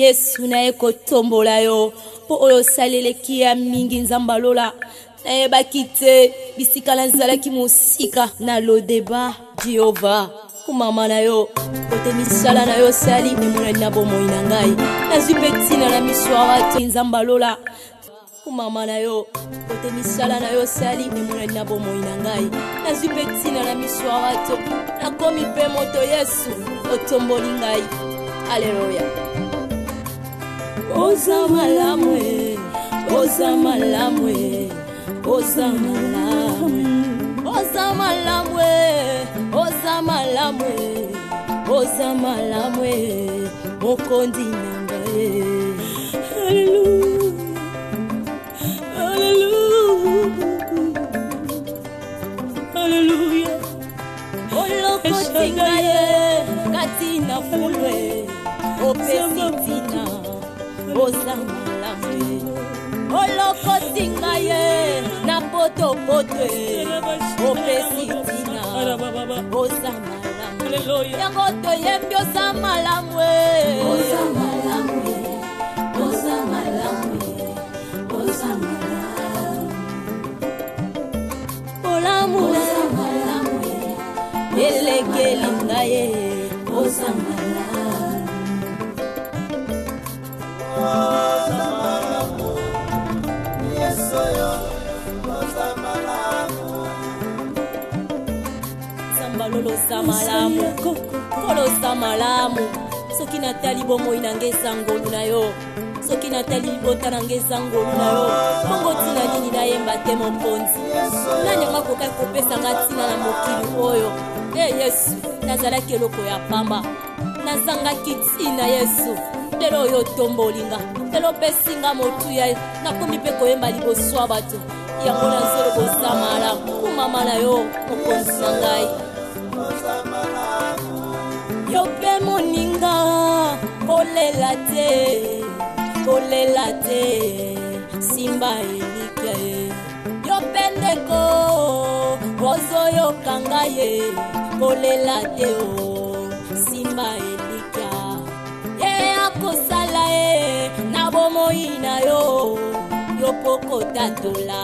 Yesu na eko tombola yo po oyo salele kia mingi nzambalola na ebakite bisikala nzalaki musika na lo deba Jehova kumama na yo kote misala na yo sali nemona na bomoi na ngai nazwi betina na miswara te nzambalola kumama na yo kote misala na yo sali nemona na bomoi na ngai nazwi betina na miswara te nakomi pe moto Yesu otomboli ngai. Hallelujah. Oza malamwe, oza malamwe, oza malamwe, oza malamwe, oza malamwe, oza malamwe, mokondi nangaye. Hallelujah, hallelujah, hallelujah. Olokoti ngaye, katina fulwe, opesitina. Oza malamwe olokoti ngaye na poto potwe opesitina oza malamwe yango toyembi oza malamwe oza malamwe oza malamwe oza malamwe olamu oza malamwe elekeli ngaye oza malamwe. Sambalolo samalamu, kolo samalamu. Soki natali bomo inangeza ngolu na yo, soki natali bota nangeza ngolu na yo. Mongo tina nini na yemba te mokonzi. Nani makoka kopesa ngatina na mokili oyo. Yesu, nazala keloko ya pamba. Nazanga kitina Yesu. Lelo yo tombolinga lelo pesinga motuya nakomi pe koyemba liboso bato yango na zelo bosamala kumama na yo mokonzi na ngai yo pe moninga kolela te simba elike yo pendeko ozoyo kangaye kolela te o simba elika kosala na bomoi na yo yopoko tatola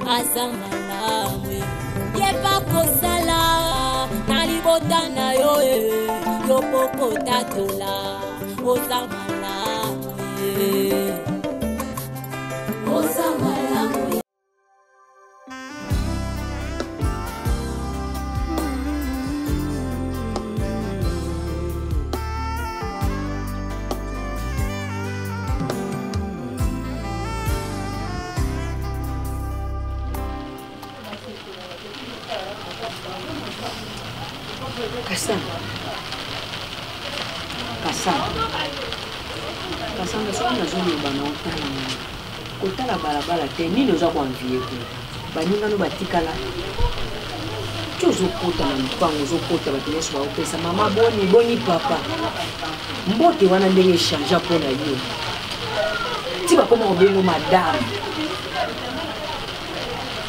aza malamwe yeba kosala na libota na yo yopoko tatola oza malamwe oza malamwe. Kasanga sana zoni bana otala kotala balabala te nini oza kwanvie ko baningano batikala tozokota na mpango ozokota bato nyonso baopesa mama boni papa mbote wana ndenge echange mpona yo ti bakoma kobengo madame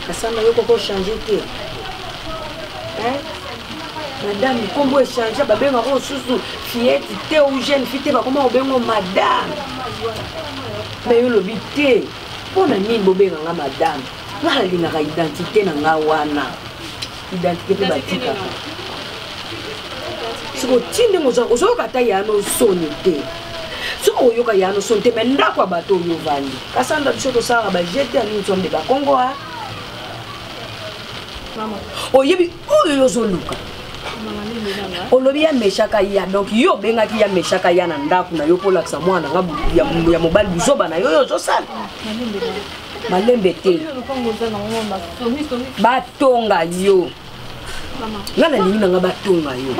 kasanga yo koko change te madame kombo échange babenga ko susu fillette te ou jeune fille te bakoma obengo madame mais yo lobi te pona nini bobenga nga madame ngala lingaka identité na nga wana identité pe batika siko tinde ozoyoka ta yano soni te siko oyoka yano soni te mais ndako ya bato oyo vandi kasanda biso tosalaka bajete ya nini tsonde bakongo a oyebi oyo yozoluka olobi ya meshaka ya donc yo bengaki ya meshaka ya na ndako na yo polakisa mwana nga ya mobali buzoba na yo yozosala malembe te batonga yo nga nalingi nanga batonga yo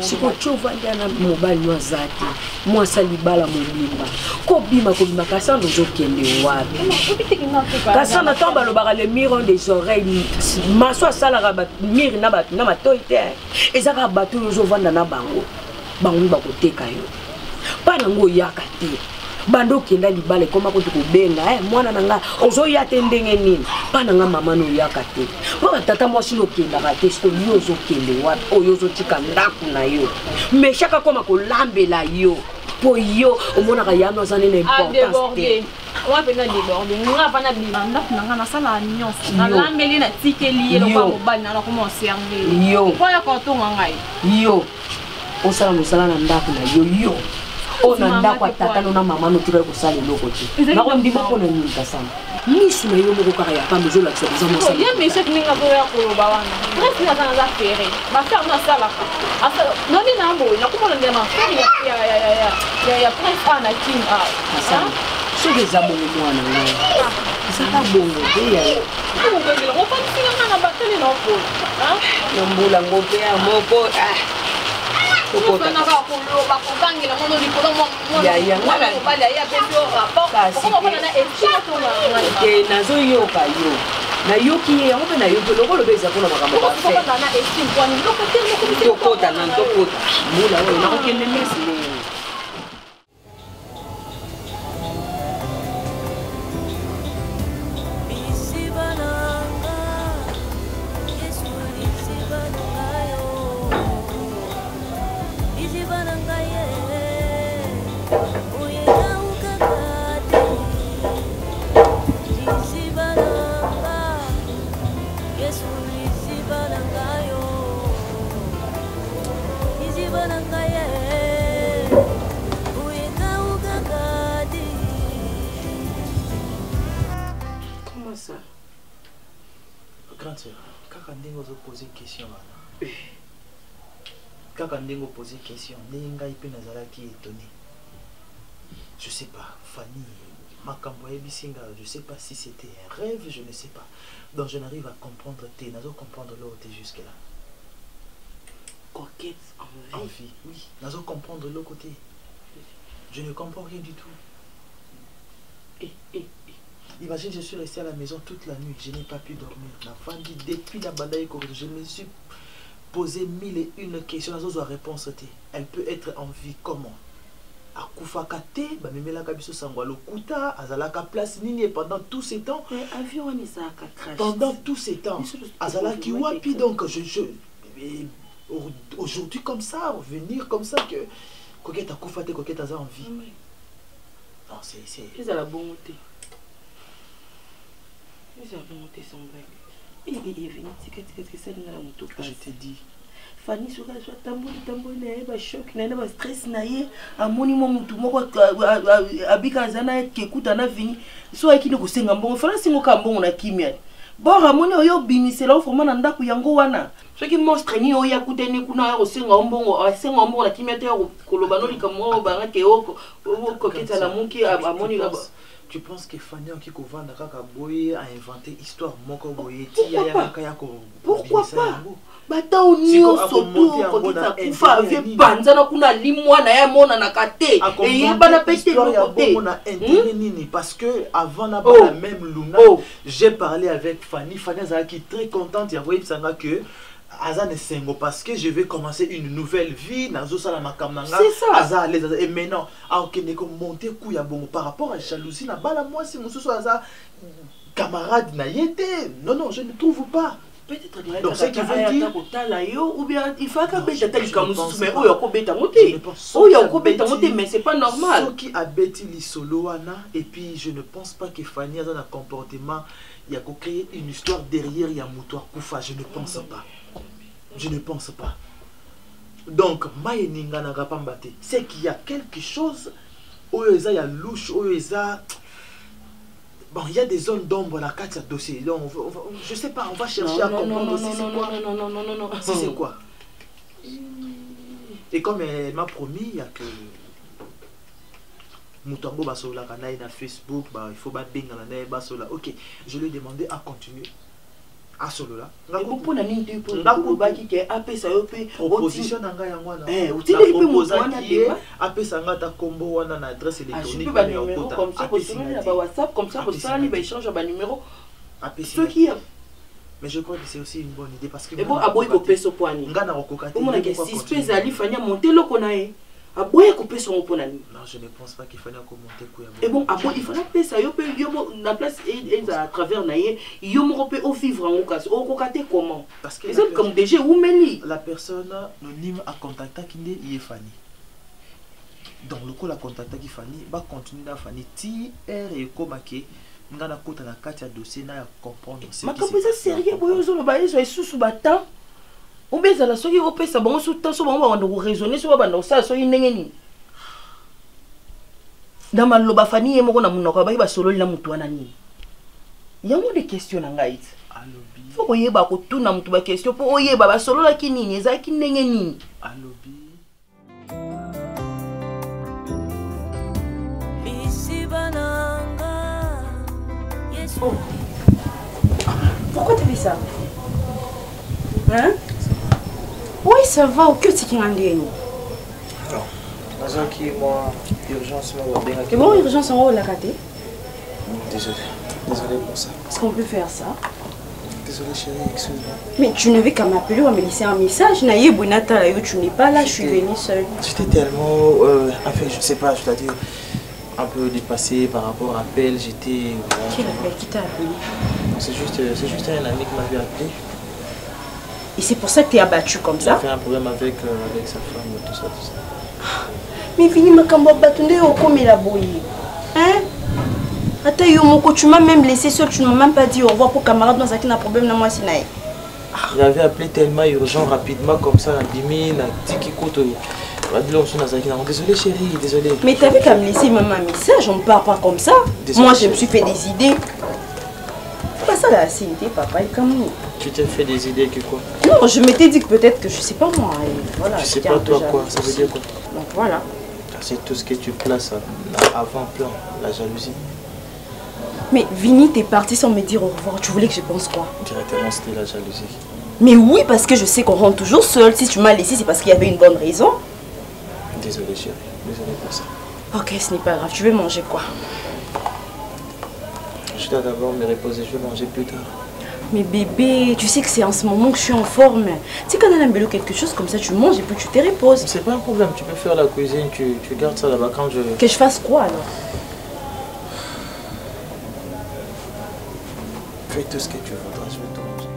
sikotyovandi ana mobali waza te mwasa libala mobimba kobima kasanda ozokende wapi kasanda ntango balobaka le miron des oreilles maso asalaka mire na matoi te ezaka bato oyo ozovanda na bango bakoteka yo mpa nango oyaka te bando kenda libala ekoma kote kobenga mwana nanga ozoya te ndenge nini mpa nanga mama noyaka te mpo batata mwasi nokendaka te siko yo ozokende wapi oyo ozotika ndako na yo meshaka koma kolambela yo po yo omona ka yano azane na importance on va venir déborder on va pas bima ndako nanga na sala nyonso na lambeli na tikeli lo kwa mobali na comment servir yo po ya kotonga ngai yo osala mosala na ndako na yo o na ndako atata na mama no tika kosala eloko te nako ndima mpona nini kasana misu na yo moko kaka ya pambe ezolakisa eza mosala ye monsieur ninga koya koloba wana presque naza naza fere bafere nasalaka noni na mboyi nakomona nde mafere ya prince a na king a soki eza bongo mwana ngai ezaka bongo te yayo ofanisinga nga na bateli na opolo na mbula ngo mpe ya moko okanaka koloba kobangela mono likolo mobali aye apesi o rapport na esike nazoyoka yo nayoki ye yango mpe nayoki lokoloba eza mpona makambo tokota na tokota mbula oyo nakokende mesi leo poser question étonné. Je sais pas, Fanny, je sais pas si c'était un rêve, je ne sais pas. Donc je n'arrive à comprendre comprendre l'autre jusque là. Coquette en vie, oui, nazo comprendre l'autre côté. Je ne comprends rien du tout. Imagine, je suis resté à la maison toute la nuit, je n'ai pas pu dormir. Ma femme dit depuis la bataille, je me suis posé 1001 questions, la réponse était. Elle peut être en vie comment? À Koufakate, Azalaka place nini pendant tous ces temps. Pendant tous ces temps, Azalaki wapi donc aujourd'hui comme ça, venir comme ça que Coquette a Koufate, Coquette a en vie. Non, c'est. C'est la bonté. C'est la bonté, son vrai. Je t'ai dit. Fanny soka soit tamboli na ye ba choc na ba stress na ye amoni mo mutu moko abika zana kekuta na vini so akini ko senga mbongo fala singo ka mbongo na kimia bo ramoni oyo bimisela ofoma na ndako yango wana soki monstre ni oya kuteni kuna ya ko senga mbongo na kimia te ko loba no likamo banga ke oko koketa la muki amoni la. Tu penses que Fanny qui kovanda kaka boye a inventé histoire moko boye ti ya kaka ko pourquoi pas bata onio soto kokita kufa ave banzana kuna limwa na ya mona na kate et bana pete côté on a intérêt nini parce que avant la même Luna j'ai parlé avec Fanny qui est très contente ya voyer sanga que Azane Sengo parce que je vais commencer une nouvelle vie nazo sala makamanga Aza et maintenant ok neko monter kuya bongo par rapport à jalousie na bala moi si mususu Aza camarade na yete non je ne trouve pas. Peut-être donc ce qui veut dire ou bien il faut que beta talikamusu mais oyo ko beta moté oyo ko beta moté mais c'est pas normal ce qui a bêti li solo wana et puis je ne pense pas que Fanny a un comportement il y a créé une histoire derrière il y a moutoir Koufa je ne pense pas. Je ne pense pas. Donc, c'est qu'il y a quelque chose où il y a louche, où il y a... Bon, il y a des zones d'ombre dans le dossier. Donc, je ne sais pas, on va chercher à comprendre si c'est quoi. Non. Si c'est quoi. Et comme elle m'a promis, il y a que... Moutango Basola, Kanaï na Facebook, il faut battre Benga na Basola. Ok, je lui ai demandé à continuer. À solo là. Et pour nani tu pour baki ke apesa yo pe proposition nanga yangwana. Utile pe mozana débat apesa ngata combo wana na adresse électronique ba numéro comme ça pour se mettre na WhatsApp comme ça pour ça ni ba échange ba numéro. Ce qui mais je crois que c'est aussi une bonne idée parce que et bon aboy ko peso poani. Ngana okokati. Omona ke suspect ali fanya monter loko na ye. Aboye couper son oponani. Non, je ne pense pas qu'il fallait commenter quoi. Et bon, il fallait payer ça. Yo la place et à travers naie, yo mo pe au vivre en cas. Au kokate comment? Parce que c'est comme déjà ou meli. La personne anonyme a contacté qui est Fanny. Donc le coup la contacta qui Fanny va continuer à Fanny ti et comme que ngana kota na kati ya dossier na comprendre ce qui c'est sérieux boyo zo ba yeso isusu bata obeza la soki opesa bango so tanso bango ba ndo raisonner so ba ndo sa so ndenge nini dans maloba Fanny yemoko na munoko ba solo la mutu wana nini yango de question na ngai alobi faut oyeba ko tuna mutu ba question po oyeba ba solo la kinini eza ki ndenge nini alobi oh. Pourquoi tu fais ça? Hein? Oui, ça va, au que c'est qui m'a dit? Alors, moi, urgence, c'est bon, urgence en haut, la caté? Désolé pour ça. Est-ce qu'on peut faire ça? Désolé chérie, excuse-moi. Mais tu n'avais qu'à m'appeler ou à me laisser un message. Naïe Bonata, tu n'es pas là, je suis venue seule. J'étais tellement, enfin, je sais pas, je dois dire, un peu dépassé par rapport à appel. J'étais. Quel appel? Qui t'a appelé? C'est juste un ami qui m'avait appelé. Et c'est pour ça que tu es abattu comme ça? Il a fait un problème avec sa femme, tout ça. Mais fini ma cambo batunde au comme il a bouilli. Hein? Attends, Yomoko, tu m'as même laissé seul, tu ne m'as même pas dit au revoir pour camarade dans un qui n'a problème dans moi, Sinaï. Il avait appelé tellement urgent, rapidement, comme ça, Dimi, Tiki Koto. Désolé chérie, désolé. Mais t'avais qu'à me laisser même un message, on ne parle pas comme ça. Désolé, moi je me suis fait des idées. C'est pas ça la cité, papa, et comme nous. Tu t'es fait des idées que quoi? Non, je m'étais dit que peut-être que je sais pas moi. Et voilà, tu sais pas toi quoi, ça veut dire quoi? Donc voilà. C'est tout ce que tu places avant plan, la jalousie. Mais Vini, t'es parti sans me dire au revoir. Tu voulais que je pense quoi? Directement, c'était la jalousie. Mais oui, parce que je sais qu'on rentre toujours seul. Si tu m'as laissé, c'est parce qu'il y avait une bonne raison. Désolé chérie, désolé pour ça. Ok, ce n'est pas grave. Tu veux manger quoi? Je dois d'abord me reposer, je vais manger plus tard. Mais bébé, tu sais que c'est en ce moment que je suis en forme. Tu sais quand on a un bélo quelque chose comme ça, tu manges et puis tu te reposes. C'est pas un problème, tu peux faire la cuisine, tu gardes ça là-bas quand je... Que je fasse quoi alors? Fais tout ce que tu voudras, je vais tout manger.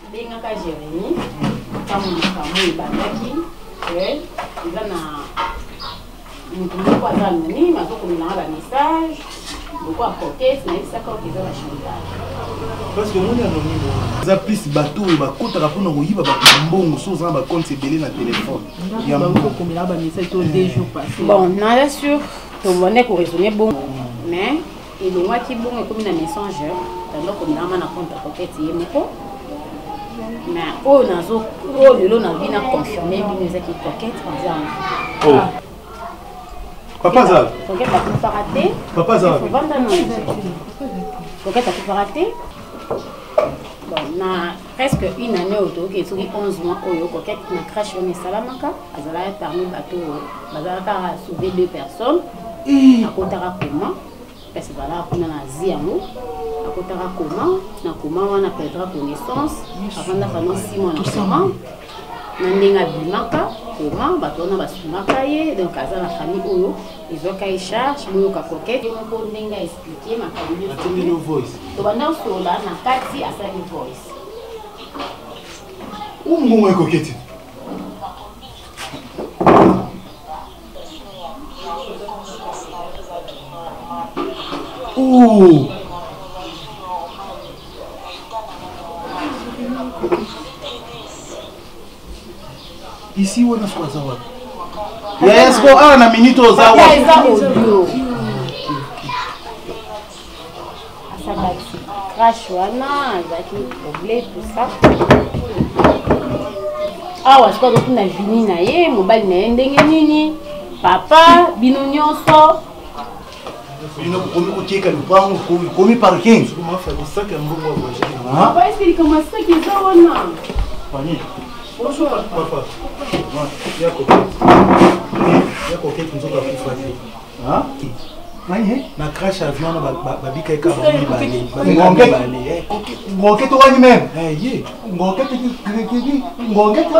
Bengaka Jérémy, comme il bandaki, il a un message, pourquoi coquette, mais ça quand ils ont la chantage. Parce que mon anonyme, ça plus bateau et ba kota la pona oyiba ba mbongo so za ba compte belé na téléphone. Il y a beaucoup comme là ba message to 2 jours passés. Bon, na sûr, to bonne ko raisonner bon, mais et le moi qui bon comme na messenger, donc comme na na compte coquette yemeko. Mais oh nazo oh le na bina confirmer bina qui coquette par exemple. Oh. Papa Zal. Coquette a tout raté. Papa Zal. Coquette a tout raté. Bon, na presque une année autour qui est 11 mois au coquette na crash on est salamaka, azala parmi bateau, bazala ka sauver 2 personnes. À kotara comment parce que voilà on a ziamo. À kotara comment on a perdre connaissance avant d'avoir 6 mois ensemble. Nandenga bimaka comment batona basumaka ye donc aza la famille oyo izoka e charge moyo ka coquette mo ndenga expliquer ma famille no voice to banda sola na kati asali voice mbongo coquette oh ici on a quoi ça va yes ko ah na minute au zawa asabaki crash wana azaki problème tout ça awa siko to na vini na ye mobali na ye ndenge nini papa bino nyonso bino komi ko tieka lupango komi parking comment faire ça que mbongo voyager papa est-ce qu'il commence ça qui ça wana Fanny. Bonjour. Papa. Il y a coquette. Il y a coquette qui nous a fait. Hein? na crash avion na babika eka ngoke to wani même ye ngoke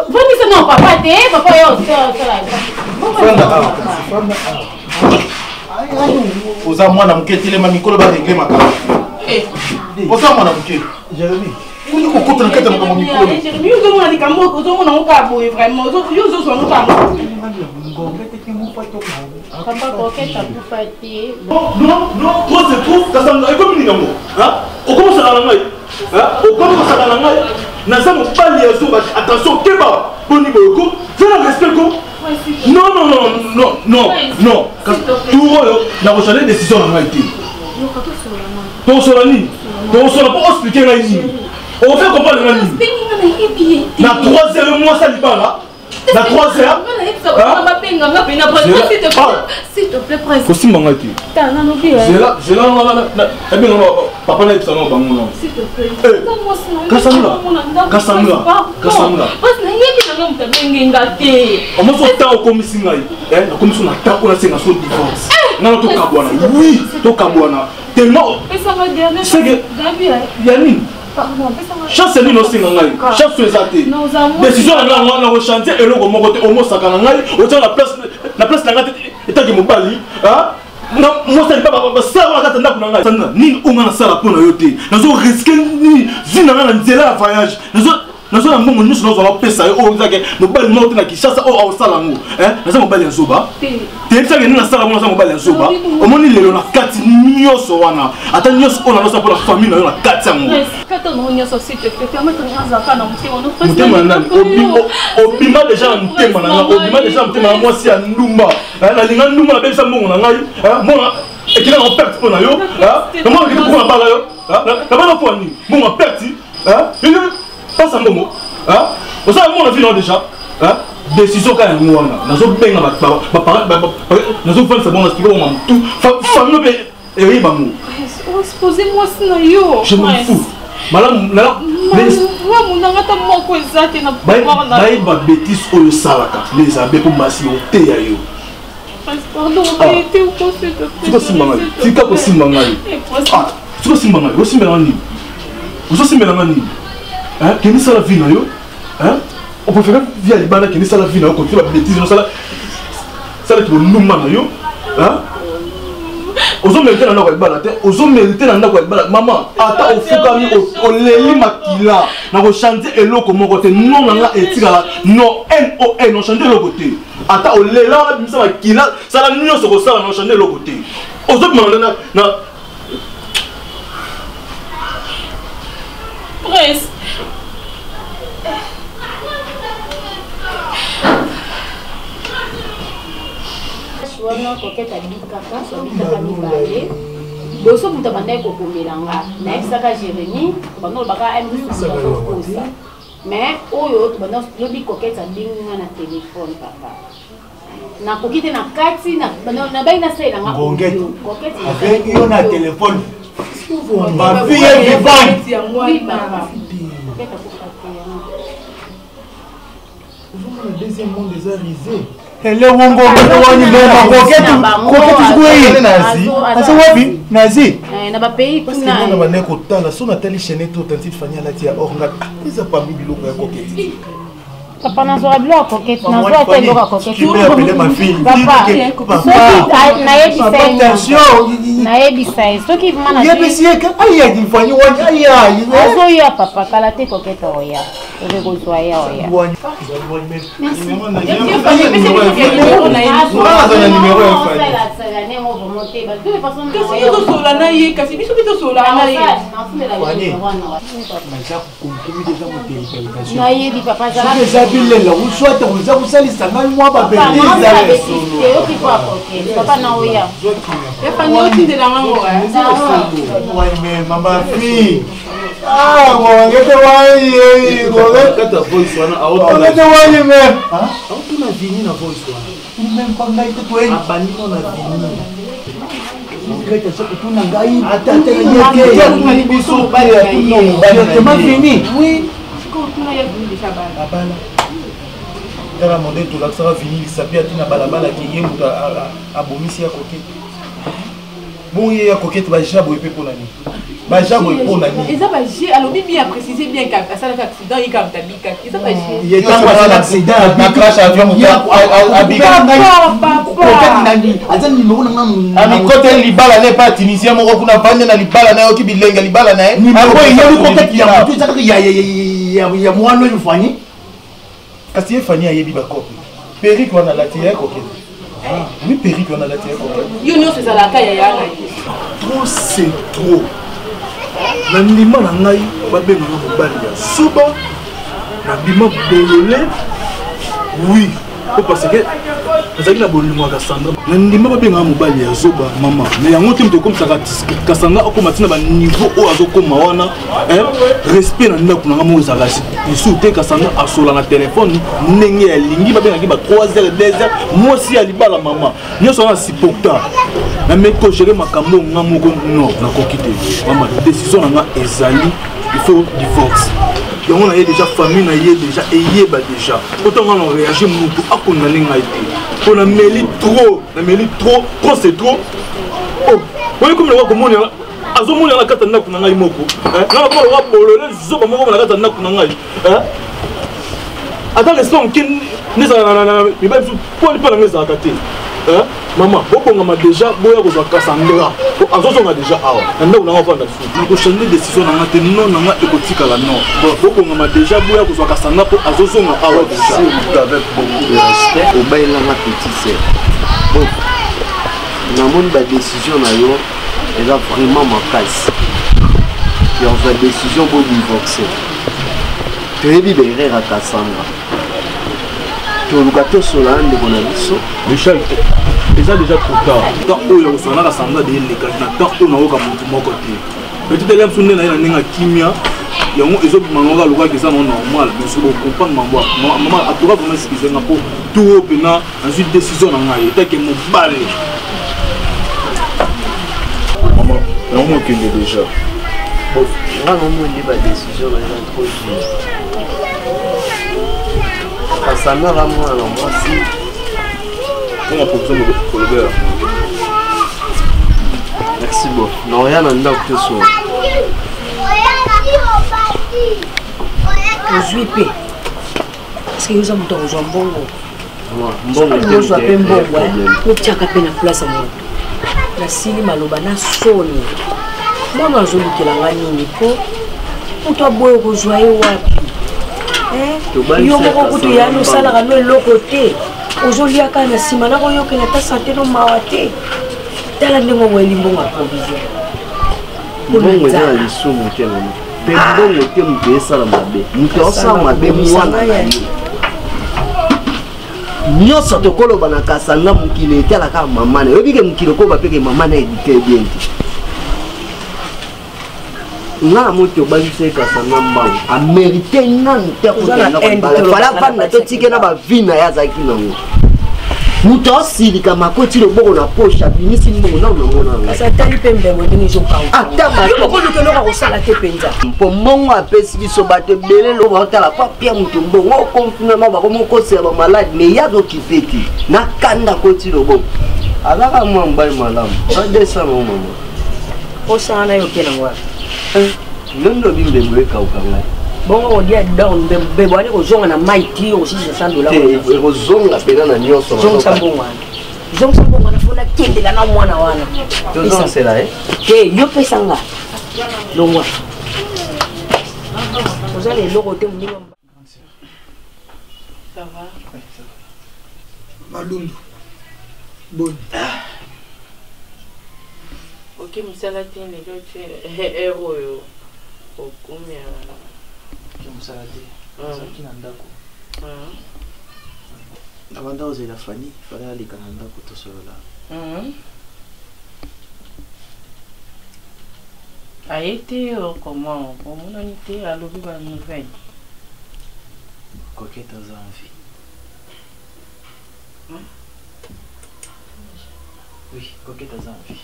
voni c'est non papa te papa yo oza mwana moke telema mikolo ba régler makala oza mwana moke Jérémy kuni kokota na kati ya makambo mikolo Jérémy ozomona likambo ozomona mokaboye vraiment yo ozozwa mokambo papa coquette akufa te non trop c'est trop kasanga ekomi ningango okomosaka na ngai okomosaka na ngai naza mobali ya zoba attention keba boni boyoko zela respect ko non tour oyo nakosala décision na ngai te tokosola nini tokosola mpo explike ngai nini ofe comprendre ngai nini na 3 heures mois sa libala na 3 heures s'il te plaît prince kosimba ngai te papa na yebisa nao bango nao kasanula omoso ta okomisi ngai nakomisi na ta oyo nasenga so divorce ngana tokabwana oui tokabwana tellement seke ya nini chance nini osenga ngai chance eza te décision na ngai wana kochantier eloko moko te omosaka na ngai otia na place na ngai te etaki mobali mosali mpa basala wana kati ya ndako na ngai nini onga nasala mpo na yo te nazoriske nini vi na ngai na nzela ya voyage nazo na mbongo nyonso nazwa bapesa yo oyo ezake mobali moko te na kinshasa oyo aosala yango naza mobali ya nzoba teyebisaki nini nasala ngo naza mobali ya nzoba omoni lelo na kati nyonso wana ata nyonso oyo nalosa mpo na famille na yo na kati yango motema na nani obima deja na motema na ngai obima deja na motema na mwasi ya ndumba nalinga ndumba nabebisa mbongo na ngai mbongo ekina na perte mpo na yo namona kiti mpo na bala yo nabana mpo nini mbongo ya perti pasa mbongo osala mona vino déjà décision ka yango wana nazobenga nazofandisa bongo naspike bongo mutu famille mpe eyeba mo posez-moi na yo je m'en fous bayeba bétise oyo esalaka les abe mpo masi oteya yo tikosimba ngai tika kosimba ngai tikosimba ngai osimbelanga nini ozosimbelanga nini keni sala vie na yo on préfère via libana keni sala vie na yo continue ba bêtise no sala ki boluma na yo ozo mériter na ndako ya libana te ozo mériter na ndako ya libana maman ata ofukami oleli makila na kochanter eloko moko te non nanga etikala non non on chanter eloko te ata olela wana bimisa makila sala nyonso kosala na chanter eloko te ozo bimana na prince wana koketa bikaka mibale boso moto abandaki kokomelanga nayebisaka Jérémy bando olobaka kokosa mais oyo lobi koketa abinginga na telefone papa nakoki te na kati nabai nasalelanga avec yo na telefone ma fille est vivante le deuxième monde des arisés ele wongo wani mbona koketi nazi asa wapi nazi na ba pays kuna na baneko tala so na tali chaîne to tantite fanya la tia ornga eza pas mi biloko ya koketi papa nazoa biloko koketi nazoa te biloko koketi ma fille papa nayebisa soki mana yebisieka aya difanyi wani aya azoya papa kala te koketi oya ove kozwa ya oya nayebi papa bilela uswata uza kusalisa ngani mwa babeleza papa na oya mama fi ngongete wai ngongete wai me tuna vini na voice wana même pas ngai te toi abanino na vini ngete soko tuna ngai ata yeke ya biso bali ya tuno bali ma vini oui tuna ya vini déjà bala tala monde to la sera fini sapi atina balabala ki ye muta abomisi ya koketi Bon, il y a coquette, bah, j'ai beau pour l'année. Bah, j'ai beau pour l'année. Et ça, j'ai alors bien précisé bien qu'à ça, l'accident, il y a il ça, il y a un accident, un crash avion, il y a un big ami côté libala n'est pas tunisien, mon recul n'a pas de libala n'a aucun bilingue, libala n'a. Il y a le coquette, il y a tout ça, il y a moi, le Fanny. Parce que Fanny a eu des copines. Péric, on a la télé coquette. Oui, Péric, on a la télé coquette. Union, c'est ça la caille. Trop, c'est trop. Nandima na ngai babenga na mobali ya suba nabima bolole oui parce que azali na bolingo Cassandra nandima babenga na mobali ya zoba mama mais yango te mto comme ça Cassandra akoma tina ba niveau o azokoma wana respect na ndako na mo ezala bisu te Cassandra asola na téléphone ndenge ya lingi babenga ki ba 3h 2h moi si ali bala mama nyoso na supporta na meko gérer makambo ngamoko non na kokite mama décision na nga ezali il faut divorce donc on a déjà famille na yé déjà eyeba déjà autant on réagir mutu akona ninga été on a mêlé trop c'est trop oh oui comme le wa komoni azomoni na kata ndako na ngai moko na ko wa bolole zoba moko na kata ndako na ngai attends laisse on kin neza na mi ba pour pas na ngeza kate maman bokongama déjà boya kozwa Cassandra azozonga déjà awa ndako na ngafanda su ko changer décision na ngate non na nga ekotikala non bokongama déjà boya kozwa Cassandra po azozonga awa déjà avec beaucoup de respect au baila ma petite sœur bon na mon ba décision na yo elle a vraiment ma casse et on va décision pour divorcer très libéré à Cassandra toluka tosola ndeko na biso Michel déjà trop tard tant oyo osona Cassandra de leka na tant oyo na oka mutu moko te peut-être l'aime sonner na ninga kimia yango ezo mangoka loka que ça non normal mais sur comprendre maman a tout vraiment ce qu'ils ont pour tout pena ensuite décision na ngai eta que mo balé maman non moi que déjà bon vraiment moi les ba décision na trop dur Cassandra la moi na moi si on a proposé pour le beurre. Merci beaucoup. Non, rien à nous que ce soit. Je suis pé. Parce que nous avons un bon mot. Bon, nous avons un bon mot. Nous avons une place à moi. La sili maloba na soni. Moi, je suis là. Pour toi, boy, rejoindre wapi. Yo moko kutu ya no sala ka no lokote. Aujourd'hui aka na sima na koyo ke na ta santé no mawate. Tala ndemo mo elimbo ma provision. Bongo za li sumu te mama. Pe bongo te mpe sala mabe. Mpe osala mabe mwana ya yo. Nyoso to koloba na Cassandra mukile tala ka mama na. Yobi ke mukile ko ba peke mama na edike bien. Nga moto balise Cassandra mbangu a mérité nanu te ko na fala banda to tike na ba vina ya zaki nango muto silika makoti le boko na poche abimisi mbongo na mona ça tali pembe mo ndingi jo kawo ata ba yo ko luke loka ko sala te penza mpo mongo apesi biso bato belé lo ba tala pa pia muto mbongo confinement ba ko moko se ba malade mais ya do kipeti na kanda koti le boko alaka mo mbali malamu ba descend mo mama o sana yo kena wa Londo bimbe mweka ukanga. Bongo on dia down be bwani ko zonga na mighty o $600. E ko zonga pena na nyoso. Zonga sambonga. Zonga sambonga na fona kendela na mwana wana. To zonga sela Ke yo pesanga. Longwa. Ozale loko te mninga. Ça va? Malundu. Bon. Ok, musala tene ko héros yo. Okumia. Ki musala te. Saki na ndako. Avant d'oser la famille, il fallait aller à ndako to solola. A été comment? Comment on était à l'ouvrir la nouvelle? Coquette aux envies. Oui, coquette aux envies.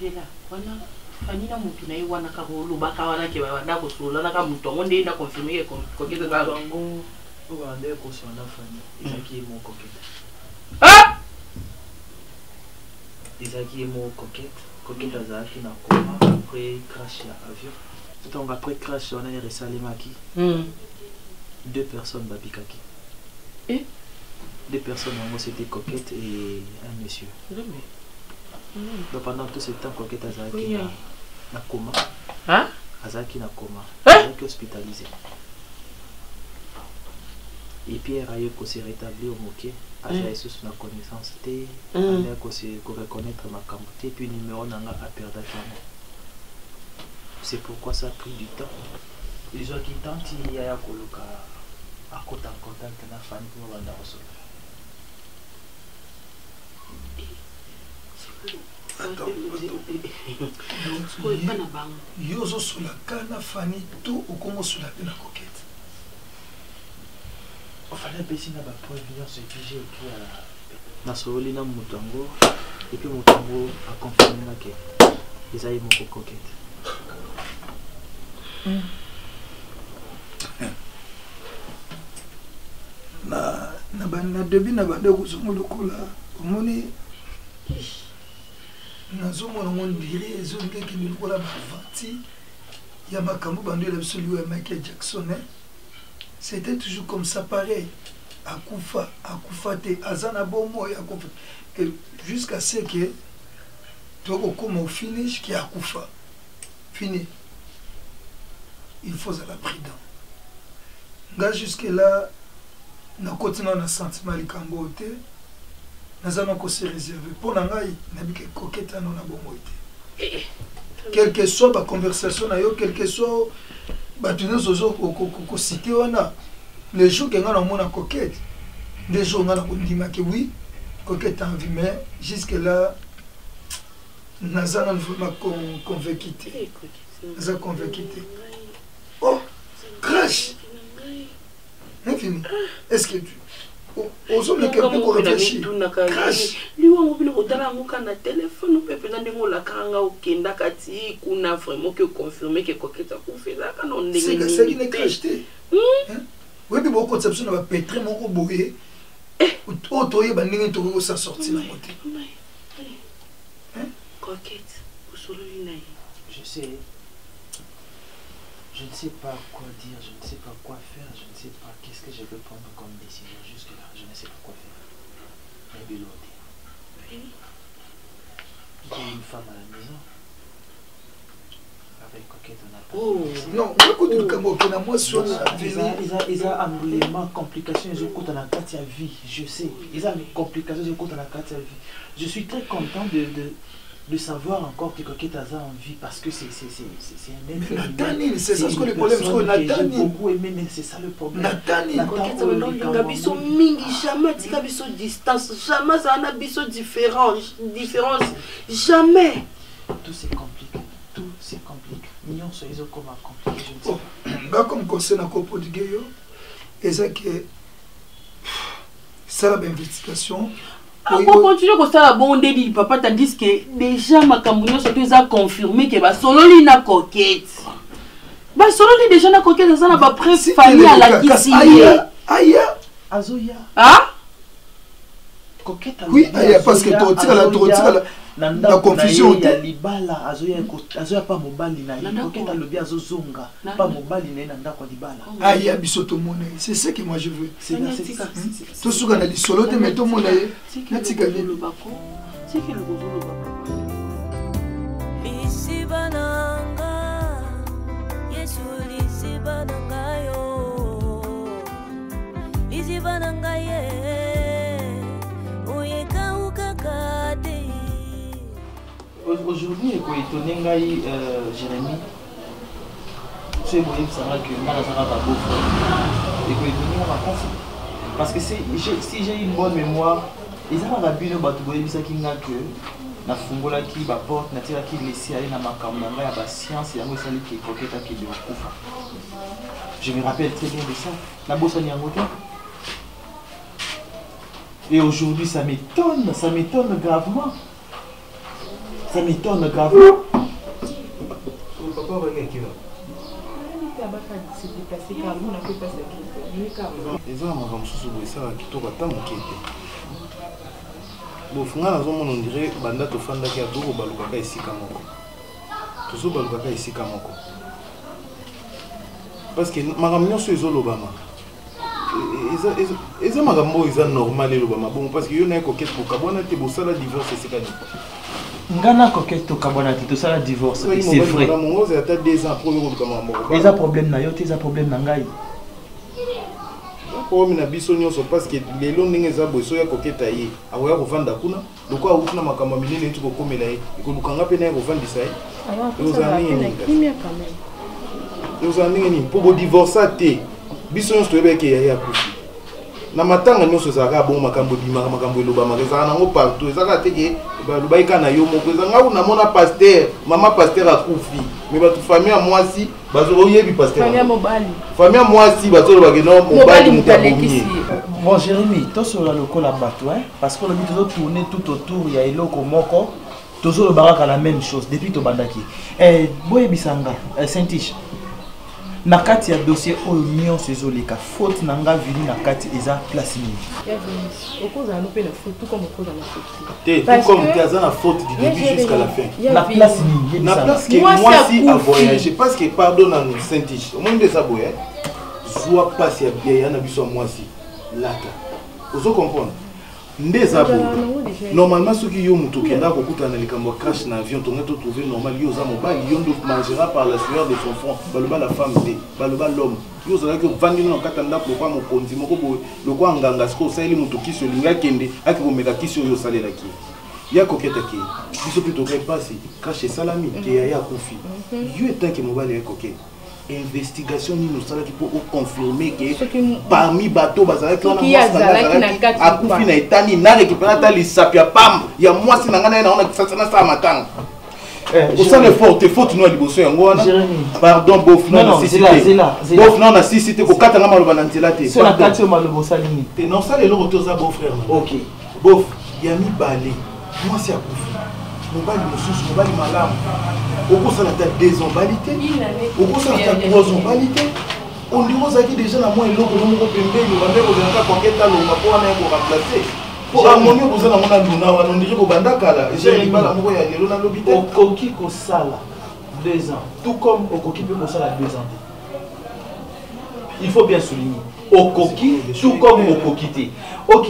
Vela, wana fanina mutu na iwana ka holo baka wana ke wana ko sola na ka mutu ngonde ina confirmer ko kete za bango Isaki est mon coquette. Coquette Azaki na coma après crash à avion. Donc après crash on a ressalé maki. 2 personnes babikaki. Et 2 personnes en c'était coquette et un monsieur. Donc pendant tout ce temps coquette Azaki na coma. Hein? Azaki na coma. Azaki hospitalisé. Et puis il s'est rétabli au moquet. J'ai sous la connaissance, il faut reconnaître ma camouflage, puis le numéro n'a pas perdu. C'est pourquoi ça a pris du temps. Ils ont dit tant qu'il y a à côté en contact avec la famille pour la danse. Yozo sous la canne, Fanny, tout ou comment sous la peine à coquette. Il fallait baisser la prévision, et puis j'ai écrit à la Solina Moutango, et puis Moutango a confirmé que les aïe mon coquette. Na début na bande kuzumu lokola omoni nazomona ngo ndire ezonge kini lokola bavanti ya makambo bando la biso liwa Michael Jackson. C'était toujours comme ça, pareil. Akufa te, azana bomo, akufa. Et jusqu'à ce que, toi, comme au finish, qui akufa. Fini. Il faut à la prudence. Nga jusque là, na continue na sentiment li kambote, na zana ko se réserver. Pour nangai, na bike koketa na bomo ite. Quelle que soit la conversation na yo, quel que soit batuné zozo ko cité wana les jours que ngana mona coquette les jours ngana ko ndima que oui coquette en vie mais jusque là nazana vraiment convaincu za convaincu oh crash infini est-ce que tu ozomle que pour réfléchir crash liwa mobile otala ngoka na téléphone pepe na ndengo la kanga okenda kati kuna vraiment que confirmer que coquette a confirmé ka non ndenge c'est qui ne crash te oui mais beaucoup conception va pétrer mon boye otoye ba ndenge to sa sortir na côté coquette solo linaï je sais. Je ne sais pas quoi dire, je ne sais pas quoi faire, je ne sais pas qu'est-ce que je veux prendre comme décision jusque-là, je ne sais pas quoi faire. Mais j'ai une femme à la maison. Avec coquette, on a pas. Oh, non, beaucoup de Cameroun, moi, sur la vie. Ils ont emblément, complications, ils ont la carte à vie, je sais. Ils ont des complications, ils ont la carte à vie. Je suis très content de savoir encore que Coquette a en vie parce que c'est un être. Nathaniel, c'est ça ce que le problème, c'est que Nathaniel. J'ai beaucoup aimé, mais c'est ça le problème. Nathaniel, Coquette, ça va biso mingi, jamais tika biso distance, jamais ça na biso différence, jamais. Tout c'est compliqué, tout c'est compliqué. Mignon, soyez comme compliqué, je ne sais pas. Comme conseil na copo de Gueyo, et ça que ça l'investigation. Pour continuer comme ça, la bonne débit, papa, tandis que déjà ma cambouillon surtout a confirmé que Sololi na coquette. Sololi déjà na coquette, ça n'a pas presque famille à la Kissi. Aïe, Azoya. Ah? Coquette. Oui, aïe, parce que tu tires la confusion. Il y a libala, Azoya pas mobali na coquette le bien Azozonga, pas mobali na ndako libala. Aïe, bisoto monnaie, c'est ce que moi je veux. C'est ça. Tout ce qu'on a dit solo te mettons monnaie. C'est que le bako. C'est que le bako. Lisi bananga, Yesu lisi bananga yo, lisi bananga ye, oyeka ukakate. Aujourd'hui, étonné Jérémy, c'est moi qui savais que moi, ça va pas beau. Étonné ma confiance. Parce que si j'ai une bonne mémoire, ils ont la bune au bateau, ils savent qu'il n'y a que la fungola qui va porte, la tira qui laisse aller dans ma caméra, il y a la science, il y a la salle qui est coquette qui est de Koufa. Je me rappelle très bien de ça. La bosse en Yangoto. Et aujourd'hui, ça m'étonne gravement. Ça m'étonne gravement. Papa, regarde qui va. eza na makambo mosusu boye esala kitoko ata moke te bofunga nazomona ondire banda tofandaki ya tokobalukaka esika moko tozobalukaka esika moko parce que makambo nyonso ezolobama eza makambo oyo eza normal elobama bongo parce que yo naye kokete bokabwana te bosala divorce esika nini ngana kokete tokabwana te tosala divorce c'est vrai mongo eza ata 2 ans pro yokoluka makambo eza problème na yo te eza problème na ngai problème na biso nyonso parce que lelo ndenge eza boye so ya koketa ye akoya kovanda kuna loko awuti na makambo minene neti kokomela ye ekolukanga mpe naye kovandisa ye ozala ndenge nini mpo bodivorsa te biso nyonso toyebeke yaye akufi na matanga nyonso ezalaka bongo makambo ebimaka makambo elobamaka ezalaka nango partout ezalaka teke balobaki na yo moko eza ngai namona paster mama paster akufi me bato famille ya mwasi oyebi paster famille ya mwasi bazolobaki no mobali moto abomie. Bon Jérémy, tosolola lokola bato parce que olobi tozotourne tout autour ya eloko moko tozolobaka la même chose depuis tobandaki boyebisanga Saint-Tiche na kati ya dossier oyo nyonso ezoleka faute na nga vini na kati eza place nini tout comme tu as na faute du début jusqu'à la fin na place nini na place que mwasi a voyagé parce que pardon na Saint-Tiche au moins de ça boye soit passe ya bien na biso mwasi lata ozo comprendre ndeza bo normalement ceux qui yo mutu kenda kokuta na likambo crash na avion tonga to trouver normal yo za mobile yo ndo mangera par la sueur de son front baloba la femme te baloba l'homme yo za que vandi na kata ndako kwa mokonzi moko bo lokwa nganga siko saili mutu kiso linga kende akibomeka kiso yo salela ki ya koketa ki biso plutôt que passer crash salami ke ya kufi yo etant que mobile ya koketa investigation nous sommes pour confirmer que parmi bateaux bazalaki akufi na etani na récupérer ta lisapia pam ya mwasi na ngana na kisasa na sa matanga ça le faute faute no liboso yango wana pardon bof non nécessité bof non nécessité ko kata na maloba na nzela te so na kati o malobo salini te non ça le logo toza beau frère OK bof ya mi balé mwasi akufi mobali mosusu mobali malamu okosala ta désombalité okosala ta trozombalité ondimozaki déjà na moi eloko nomoko pembeni bande kozalaka koketa longa mpo wana ya koremplace po harmonie okozala ngo na luna wana ondiri kobanda kala eza libala moko ya lelo na lobi te okoki kosala 2 ans tout comme okoki mpe kosala 2 ans il faut bien souligner okoki tout comme okoki te ok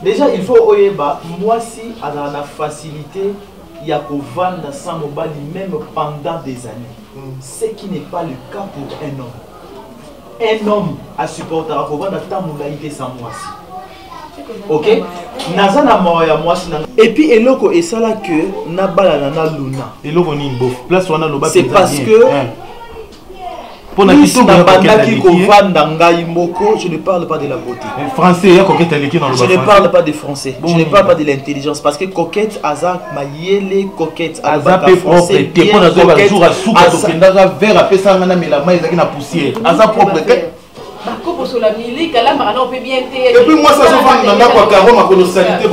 déjà il faut oyeba mwasi azala na facilité il y a kovanda sans mobile même pendant des années. Ce qui n'est pas le cas pour un homme. Un homme a supporté à kovanda tant moulaïté sans moisi. Ok? Nazana moya moisi. Et puis eloko et ça là que nabala na luna. Eloko ni mbof. Place wana loba. C'est parce que je ne parle pas de la beauté. Français, je ne parle pas de français. Je ne parle pas de l'intelligence. Parce que coquette, Azak, Mayele, coquette, Azak, français, bien coquette, et puis moi, ça se fait dans la carreau, ma colossalité.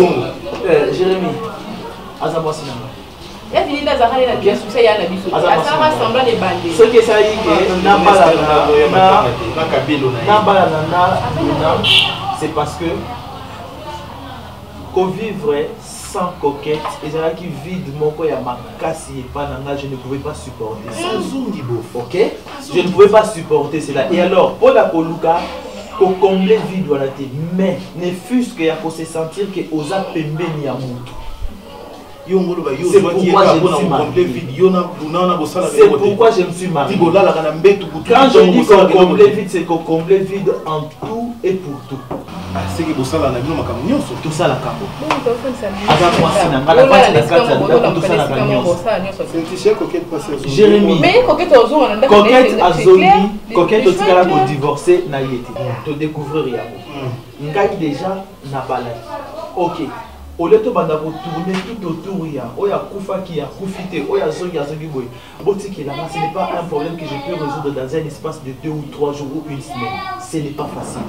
Jérémy, Azak, moi, il y a des gens qui ont souci à la vie. Ça ressemble les bandits. Ce que ça dit que c'est parce que qu'on vivrait sans coquette et ça qui vide mon corps à ma casse et pas dans je ne pouvais pas supporter ça. Ok? Je ne pouvais pas supporter cela. Et alors pour la coluca qu'on comble vide voilà mais ne fût-ce qu'il y a pour se sentir que osa pembeni à moto. C'est pourquoi je me suis marié. Quand je dis qu'on comble vide, c'est qu'on comble vide en tout et pour tout. C'est que vous savez, tout ça la camo. Jérémy, coquette a zoni, coquette aussi qu'elle a divorcé, n'a été. Te découvrir rien. Ngai déjà n'a pas l'air. Ok. Au lieu de tourner tout autour, il y a Koufa qui a Koufité, il y a Zogi, Boy. Ce n'est pas un problème que je peux résoudre dans un espace de 2 ou 3 jours ou une semaine. Ce n'est pas facile.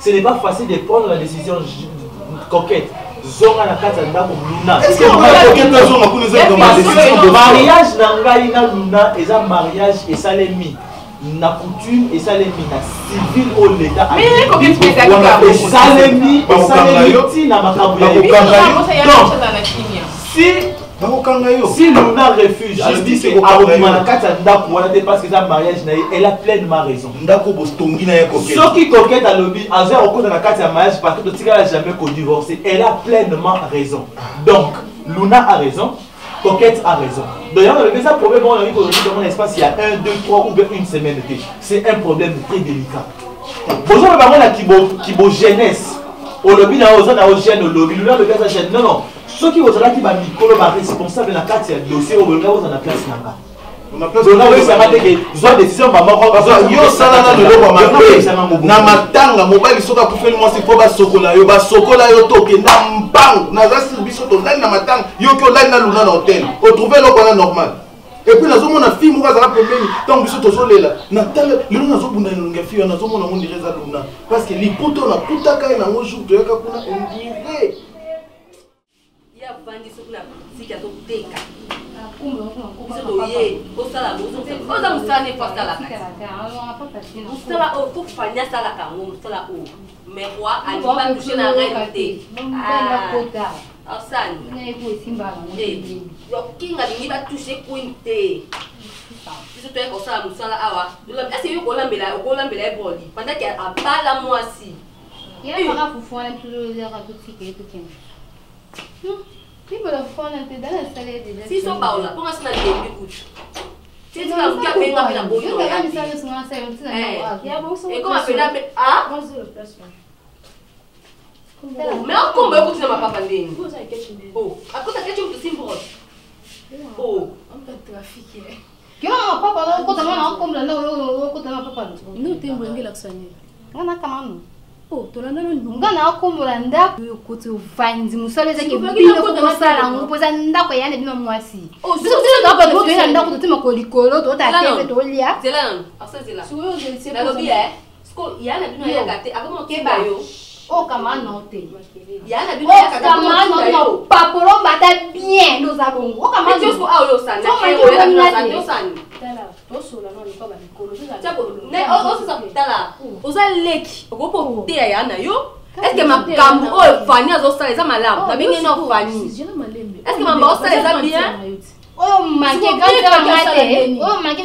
Ce n'est pas facile de prendre la décision coquette. zonga na kati ya ndako Luna. Mariage na ngai na Luna eza mariage esalemi na coutume esalemi na civil au l'état. Esalemi na makambo ya si Luna refuse, je dis que parce que ça mariage, elle a pleinement raison. Ceux qui coquettent à lobby, à mariage, parce que tu n'as jamais divorcé, elle a pleinement raison. Donc, Luna a raison, Coquette a raison. D'ailleurs, le deuxième problème, on a vu dans mon espace, il y a 1, 2, 3 ou bien une semaine. C'est un problème très délicat. Bonjour, qui beau jeunesse. Au lobby, on a gêne au lobby, Luna le gars gêne. Non, non. Ceux qui vont être responsable de la carte, c'est le dossier où on a la place. na matanga mobali soka kufeli mwasi po basokola yo toke na mbangu nazasi biso to lani na matanga yo ki olani na Luna na hotel otrouve eloko wana normal et puis nazomona fille moko azala pembeni ntango biso tozolela natanga lelo nazobunda elongi ya fille wana nazomona ngo ndire eza Luna parce que liputa na putaka ye nango jour toyaka kuna ondire bandi soki na boutique azoteka oza mosala nefo asalaka mosala oyo tofani asalaka yango mosala oyo mais roi alima touche na reine te asani yokinga lingi batouche queen te biso toyaka kosala mosala awa ese yo okolambela eboli pendaki abala mwasi si so baola ponga sina lembi kutu tietika lukia penga pena boyo ekoma pena pe ah mais akomba yokuti na mapapa ndeni oh akota kechi mtu simbros oh kila mapapa na kota mwana akomba na kota mapapa no tembo ngela kusanya ngana kama no oh tolanda no ngana akomba ndako yo koti uvandi musale zake bino kosala ngopoza ndako yana bino mwasi biso ndako to to ndako to tema kolikolo to ta tete to lia zela asazela suyo je la lobby sko yana bino ya gate akoma keba yo o kama note yana bino ya gate kama no paporo bata bien nos abongo o kama no sko awo sana o ya sana sana tala tosola no ko ba likolo ne o sa tala oza leki okopo te yana yo est-ce que makambo oyo fani azosala eza malamu nabingi na fani est-ce que mambo osala eza bien oh manqué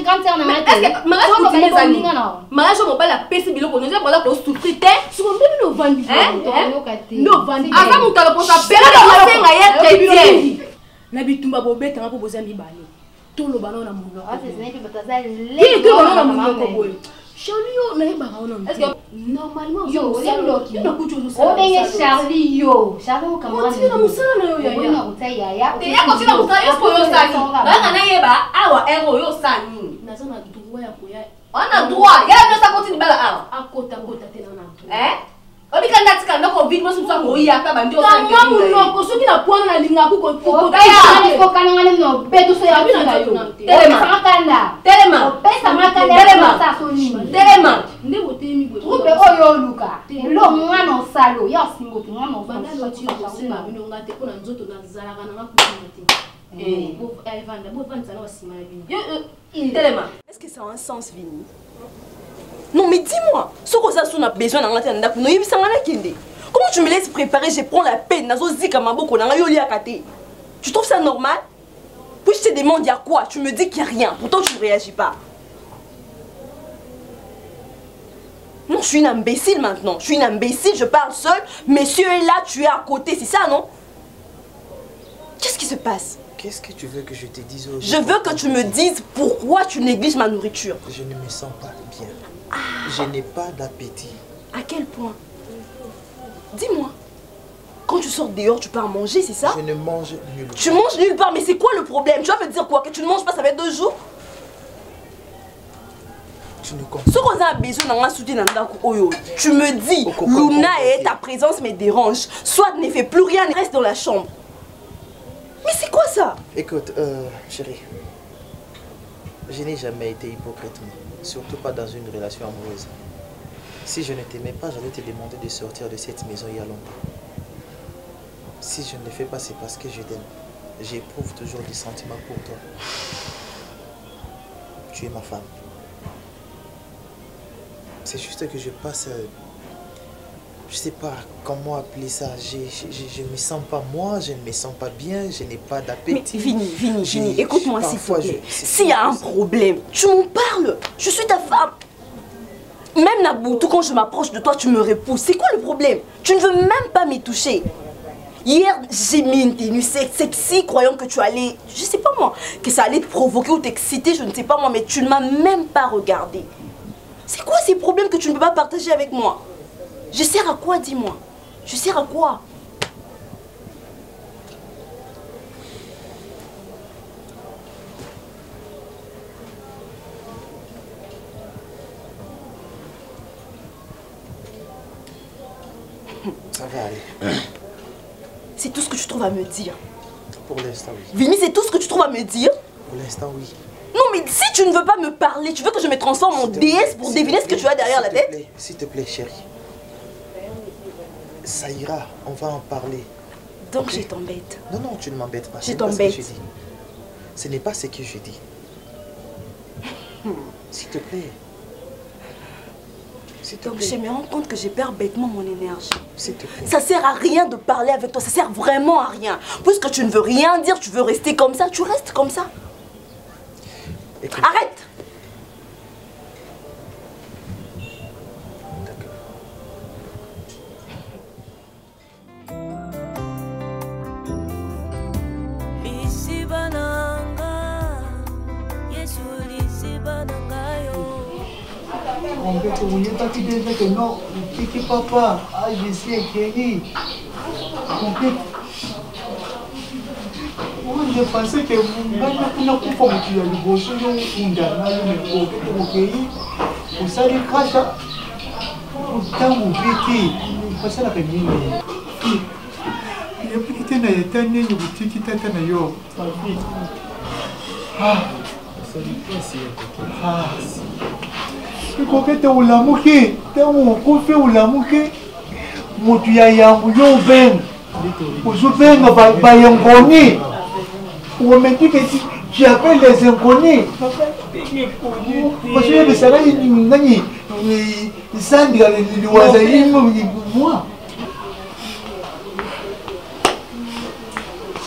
grand-terre na mate est-ce que mariage mobali apesi biloko noza bola ko souffrir te sikombebi no vandi no vandi aka moto aloposa pela osenga ye chrétien na bitumba bobetanga mpo boza mibale toloba nao na monoko boye Charlie yo na yeba ona est-ce que normalement yo na kucho o benye Charlie yo Charlie kamana na musala na yo ya na utaya ya te ya kotina musala yo ko yo sani na yeba awa ero yo sani nazana droit ya koya ona droit ya no sa continue bala awa akota te na obika ndatika ndako vide mo susa ko ya ka bandi o sani ka munoko soki na pwana na linga ku ko ko kana ngane no beto so ya bina yo telema pesa makanda sa so ni telema ndebo temi bwe ube oyo luka lo mwana osalo ya singo tu mwana banda lo ti ko sima bino ngate ko na nzoto na zalaka na ngakuna te bo Evanda bo vanda na wasima bino telema est-ce que ça a un sens Vini? Non mais dis-moi, ce que ça on a besoin dans la tête no yebisanga na kende. Comment tu me laisses préparer, je prends la peine nazo zika maboko na yo lia kate. Tu trouves ça normal? Puis je te demande il y a quoi? Tu me dis qu'il y a rien. Pourtant tu ne réagis pas. Non, je suis une imbécile maintenant. Je suis une imbécile, je parle seule. Monsieur est là, tu es à côté, c'est ça non? Qu'est-ce qui se passe? Qu'est-ce que tu veux que je te dise aujourd'hui? Je veux que tu me dises pourquoi tu négliges ma nourriture. Je ne me sens pas bien. Je n'ai pas d'appétit. À quel point? Dis-moi. Quand tu sors dehors, tu peux en manger, c'est ça? Je ne mange nulle part. Tu manges nulle part, mais c'est quoi le problème? Tu vas me dire quoi? Que tu ne manges pas, ça fait 2 jours? Tu ne comprends pas. Tu me dis, Luna et ta présence me dérange. Soit ne fais plus rien, reste dans la chambre. Mais c'est quoi ça? Écoute, chérie, je n'ai jamais été hypocrite, surtout pas dans une relation amoureuse. Si je ne t'aimais pas, j'allais te demander de sortir de cette maison il y a longtemps. Si je ne le fais pas, c'est parce que je t'aime. J'éprouve toujours des sentiments pour toi. Tu es ma femme. C'est juste que je passe... je sais pas comment appeler ça. Je me sens pas moi, je ne me sens pas bien, je n'ai pas d'appétit. Mais Vini, écoute-moi s'il te plaît. S'il y a un problème, tu m'en parles. Je suis ta femme. Même Naboutou, quand je m'approche de toi, tu me repousses. C'est quoi le problème? Tu ne veux même pas me toucher. Hier, j'ai mis une tenue sexy, croyant que tu allais, je sais pas moi, que ça allait te provoquer ou t'exciter, je ne sais pas moi, mais tu ne m'as même pas regardé. C'est quoi ces problèmes que tu ne peux pas partager avec moi? Je sers à quoi, dis-moi? Je sers à quoi? Ça va aller. C'est tout ce que tu trouves à me dire. Pour l'instant, oui. Vini, c'est tout ce que tu trouves à me dire? Pour l'instant, oui. Non, mais si tu ne veux pas me parler, tu veux que je me transforme en déesse pour deviner ce que tu as derrière la tête? S'il te plaît, chérie. Ça ira, on va en parler. Donc okay. Je t'embête. Non, non, tu ne m'embêtes pas. Je t'embête. Ce n'est pas ce que je dis. S'il te plaît. Donc je me rends compte que je perds bêtement mon énergie. S'il te plaît. Ça sert à rien de parler avec toi, ça sert vraiment à rien. Puisque tu ne veux rien dire, tu veux rester comme ça, tu restes comme ça. Écoute. Arrête! Papa, je sais, Kelly. Je pensais que vous n'avez pas pu le bosser, vous avez vous savez, crash, pourtant vous vivez, vous savez la peine. Il y a plus de temps, il y a un an, vous avez quitté un an. Ah, ça lui plaît, ah. Kokete ulamuki, temu kufi ulamuki, mutu ya yangu yo ben, usubenga bayangoni, uomenti que tu appelles les inconnus. Parce que le salaire nani, Sandra le wazaï moi.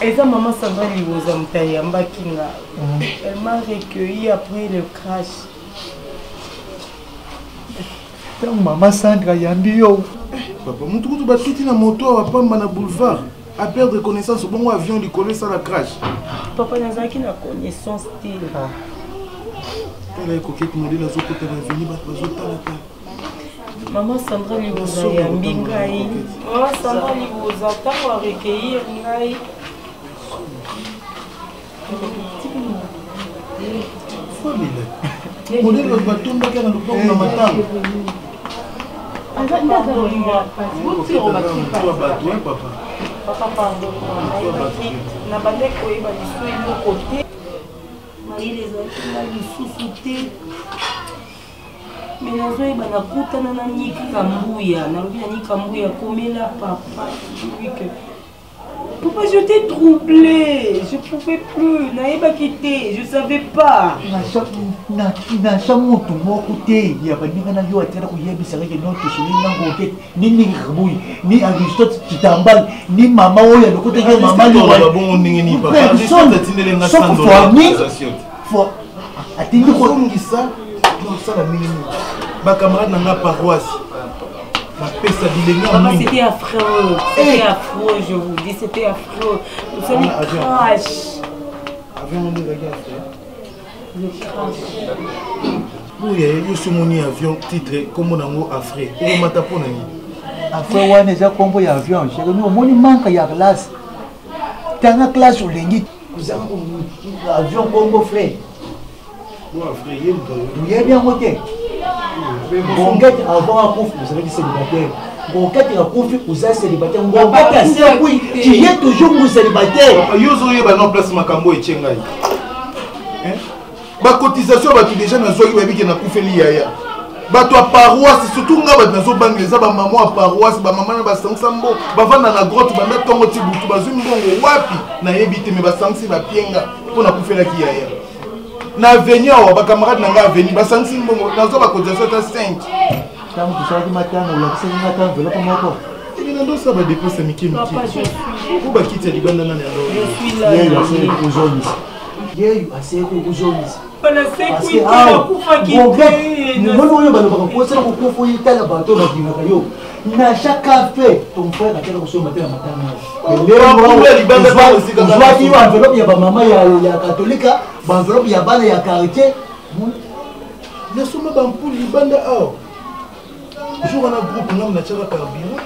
Et ça, maman Sandra Mbakinga, elle m'a recueilli après le crash. Maman Sandra Yambio. Papa, mon truc va tout na moto à pas na boulevard. À perdre connaissance au bon avion du coller ça la crash. Papa Nazaki na connaissance style. Elle est coquette modèle à côté de venir Maman Sandra Liboza Yambingai. Maman Sandra Liboza ta recueillir ngai. Famille. Modèle va tomber dans le pont de matin. Papa, pardon. Na bandeko eba liso eloko te. Mayele ezalaki lisusu te. Mais nazoyeba nakutana na Nika Mbuya. Nalobi na Nika Mbuya komela papa. Papa, je t'ai troublé. Je ne pouvais plus. Naïba quitté. Je ne savais pas. Ni Aristote qui t'emballe, ni maman ou le côté de maman. Maman, c'était affreux. C'était affreux, je vous dis. C'était affreux. Nous sommes crash. Le crash. Oui, il y a ce avion titré comme on a affré. Et on m'a tapé. Après, on a déjà compris l'avion. J'ai remis au monument qu'il y a classe. Tu as une classe au Lingui. Vous avez un avion Congo frère. Vous avez bien voté. Bonguette avant un coup, vous savez que c'est célibataire. Bonguette a confié vous êtes célibataire. Bonguette a servi, tu es toujours mon célibataire. Yozo yeba non place makambo et chengai. Ba cotisation ba tu déjà na zoyi ba biki na kufeli yaya. bato ya paroisse surtout nga bato nazobanga eza bamama ya paroisse bamama na basangisa mbongo bavanda na grotte banda ntongo ti butu bazwi mbongo wapi nayebi te me basangisi bapienga mpo nakufelaki yaya na aveni awa bakamarade na nga aveni basangisi mbongo nazwa bakotisation ata 5 ntango tosalaki matanga olakisaki nga ata enveloppe moko nandosala badepense mike mike po bakiti ya libanda nani yeyo aseki kozongisa yeyo aseki kozongisa moni oyo balobaka kosala kokufa oyo etala bato babimaka yo na chaque café ton frère atala kosomba te na matanga ozwaki yo enveloppe ya bamama ya katolika baenveloppe ya bana ya quartier nasoma bampule libanda awa jour wana groupe ngamu natiaka carburant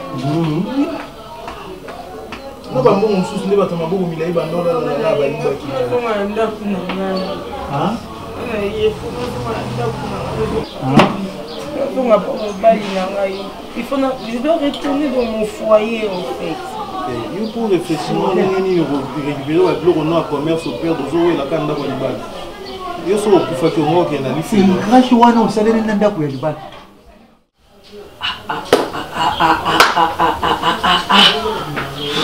na bambongo mosusu nde bato maboko milai bandola bayibaki il faut je dois retourner dans mon foyer en fait. Yo pour réfléchir nini récupérer wa biloko na commerce au père dozo la kanda ko libala. Yo so okufa ke ngo ke na lifi. Crash wana usalele na ndako ya libala.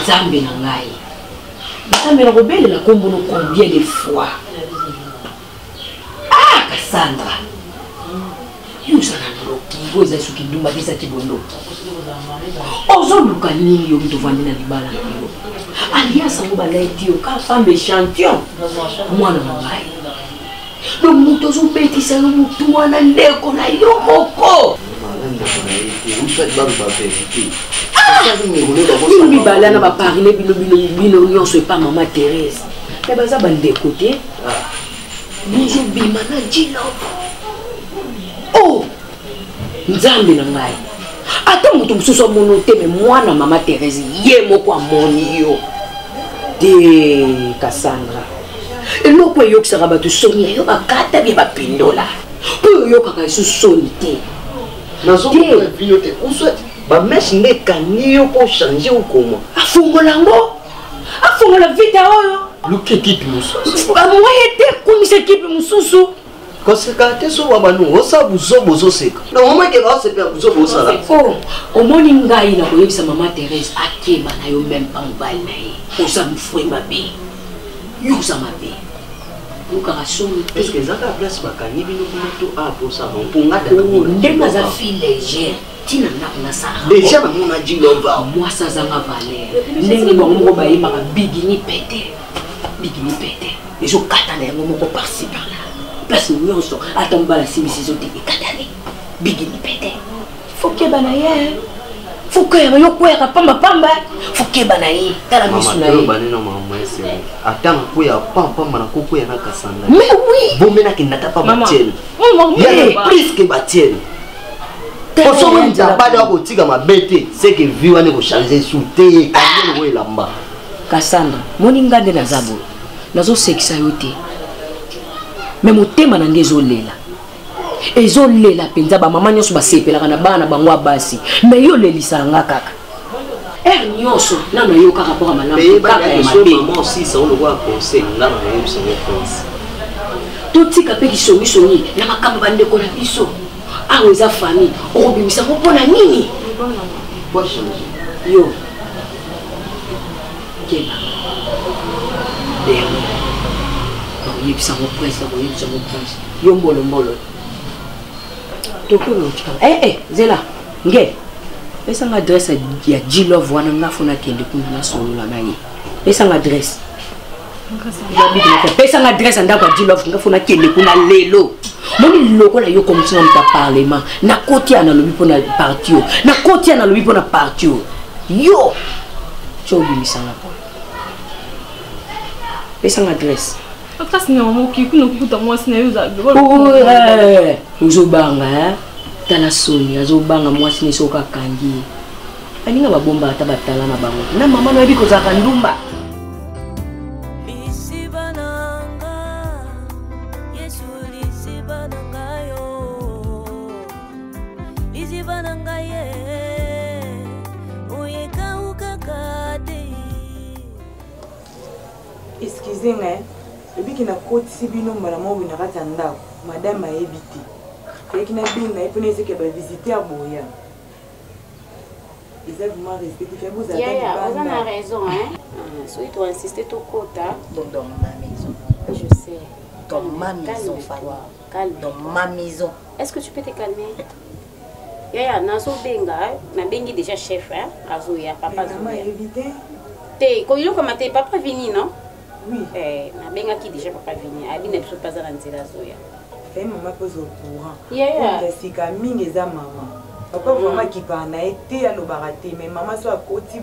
Nzambe na ngai. Nzambe na kobelela kombono combien de fois. Cassandra. Yusana loki goza suki ndumba bisa kibondo. Ozo luka nini yo mtu vandi na libala yo. Aliasa ngo balaiti yo ka femme champion. Mwana ngai. Do muto zo betisa yo mutu wana ndeko na yo moko. Bino bibala na baparle bino nyonso epa mama Thérèse. Me baza bandeko te. Bonjour bimana djilo. Oh! Nzambe na ngai. Ata mutu mususu mono te me mwana mama Thérèse ye moko amoni yo. De Cassandra. Eloko eyokisaka bato soni yo bakata bie bapindola. Po oyokaka esu soni te. Nazomona vino te. Uswati bameshi ndekani yo ko changer ukoma. Afungolango. Afungola vita oyo. Luke kipi mususu. Amoye te kumisa kipi mususu. Koseka te so wabanu osa buzo seka. Na mama ke ba sepa buzo sala. Oh, omoni ngai na koyebisa mama Thérèse akema na yo même pas mbali na ye. Osa mfwe mabe. Yusa mabe. Luka rasoni. Est-ce que zaka place bakani bino kumato a pour ça on ponga da. Ndenga za fille légère. Tina na sa. Déjà na mona djilova. Moi ça zanga valer. Ndenge bongo ba yema bigini pété. Bigini pété. Et je katana yango moko par-ci par-là. Place nyonso atamba la simisizo te katane. Bigini pété. Faut que banaye. Faut que yo kwera pamba. Faut que banaye. Tala misu na ye. Baneno mama ese. Atanga ko ya pamba na koko ya na Cassandra. Mais oui. Bomena ki nata pa batienne. Maman, plus que batienne. Oso wenda bado ko tika mabete, c'est que vie wane ko changer sous te kanyo ko elamba. Cassandra, moninga de na zabo. Nazo sekisa yote. Mais motema na ngezo lela. Ezo lela penza ba mama nyoso basepelaka na bana bangwa basi. Mais yo lelisa nga kaka. Nyoso na no yo kaka pour malamu kaka ya mabe. Maman aussi ça on le voit conseil là na yo ça France. Tout tika pe kisongi na makamba bande ko na biso. Ah eza famille, obimisa ko pona nini? Quoi changer? Yo. Keba. Demo. Yebisa mo prince, yebisa mo prince. Yo mbolo. Tokolo tika. Zela. Nge. Pesa nga adresse ya Djilove wana ngafuna kende kuna solo la naye. Pesa nga adresse. Pesa nga adresse ndako ya Djilove ngafuna kende kuna lelo. Moni loko la yo comme ça on t'a parlement. Na koti ana lobi pona parti yo. Na koti ana lobi pona parti yo. Yo. Chobi misanga po. Pesa nga adresse. Akasi na mama ki kuno kuta mwasi na yo za. Uzobanga tala soni azobanga mwasi ni soka kangi. Aninga babomba ata batala na bango. Na mama no yebi ko za kandumba. Excusez-moi, depuis que na koti bino mbala mo bina kata ndako, madame a évité. Et qui n'a bien, il faut que tu visiter à Boya. Ils ont vraiment respecté. Vous avez raison, hein. Si tu as insisté au quota. Donc dans ma maison. Je sais. Dans ma maison, calme. Dans ma maison. Est-ce que tu peux te calmer? Yaya, naso benga, na bengi déjà chef, hein. Azoya, papa Zoya. Te, quand il a commenté, papa vini, non? Oui. Na benga qui déjà papa vini. Abi ne peut pas à l'antenne Zoya. Fais maman pose au courant. Yaya. C'est comme Mingeza maman. Papa vraiment qui parle a été à l'obaraté mais maman soit à côté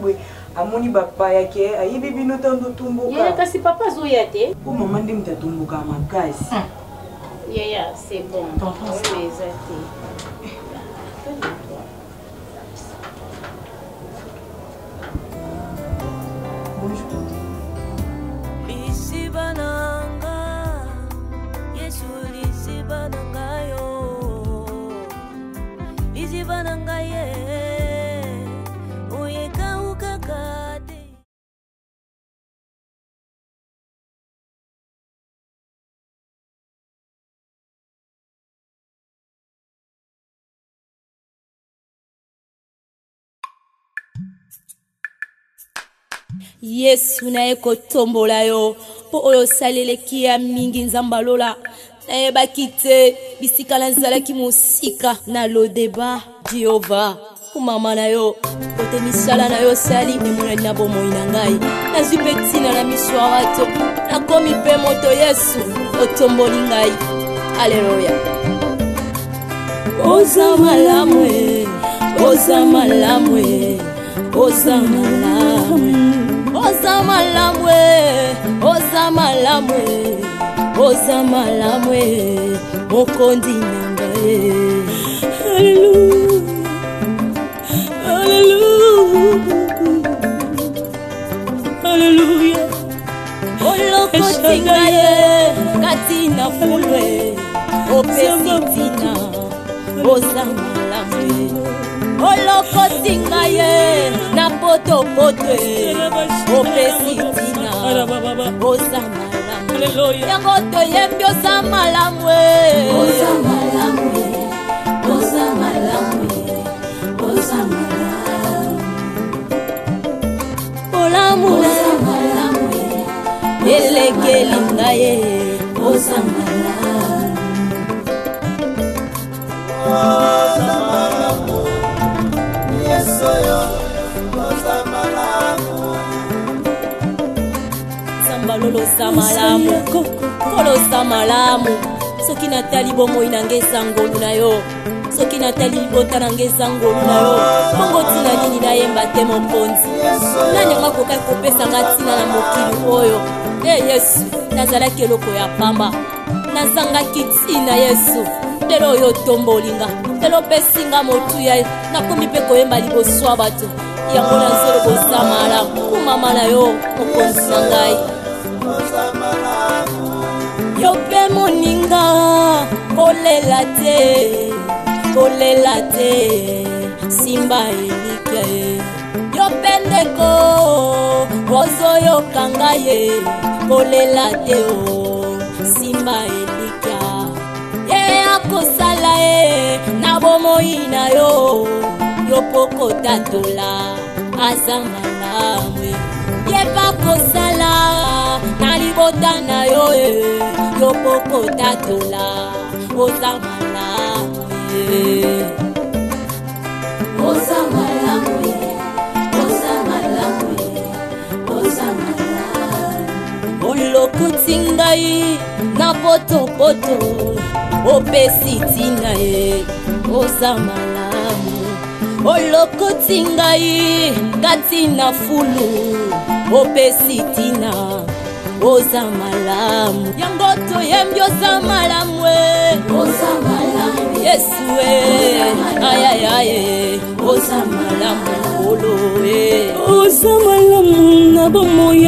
à mon papa ya ke ayi bibi no tando tumbuka. Yaya kasi papa Zoya te. Pour maman ndim ta tumbuka makasi. Yaya c'est bon. Mais ça Yesu na ekotombola yo po oyo saleleki ya mingi nzambalola na yebaki te bisika nazalaki mosika na lodeba Jehova kumama na yo kote misala na yo sali emonani na bomoi na ngai nazwi mpe ntina na miso ya bato nakomi mpe moto Yesu otomboli ngai aleluya oza malamu oza malamu oza malamu oza malamwe oza malamwe oza malamwe mokondi nangae haleluya haleluya haleluya olokotingaye katina fulwe opesitina oza malamwe olokotingaye na potopotwe opesitina oza malamu yango toyembi oza malamu oza malamu oza malamu oza malamu olamu oza malamu elekeli ngaye oza malamu oza malamu yesoyo oza malamu sambalolo za malamu kolo za malamu soki natali bomoi na ngeza ngolu na yo soki natali libota na ngeza ngolu na yo bongo ntina nini nayemba te mokonzi nani yango akokai kopesa nga ntina na mokili oyo Yesu nazalaki eloko ya pamba nazangaki ntina Yesu lelo oyo otombolinga lelo opesinga motuya nakomi mpe koyemba liboso ya bato yango nazolo boza malamu kumama na yo mokonzi na ngai yo mpe moninga kolela te simba elika ye yo mpe ndeko ozoyoka ngai ye kolela te o simba elika ye akosala ye na bomoi na yo yo pokotatola aza malamu ye bakosala na libota na yo yo pokotatola oza malamu oza malamu oza malamu oza malamu olokoti ngai na potopoto opesi ntina ye oza malamu olokoti ngai kati na fulu opesi ntina oza malamu yango toyembi oza malamu oza malamu Yesu ayayaye oza malamu olo oza malamu na bomoi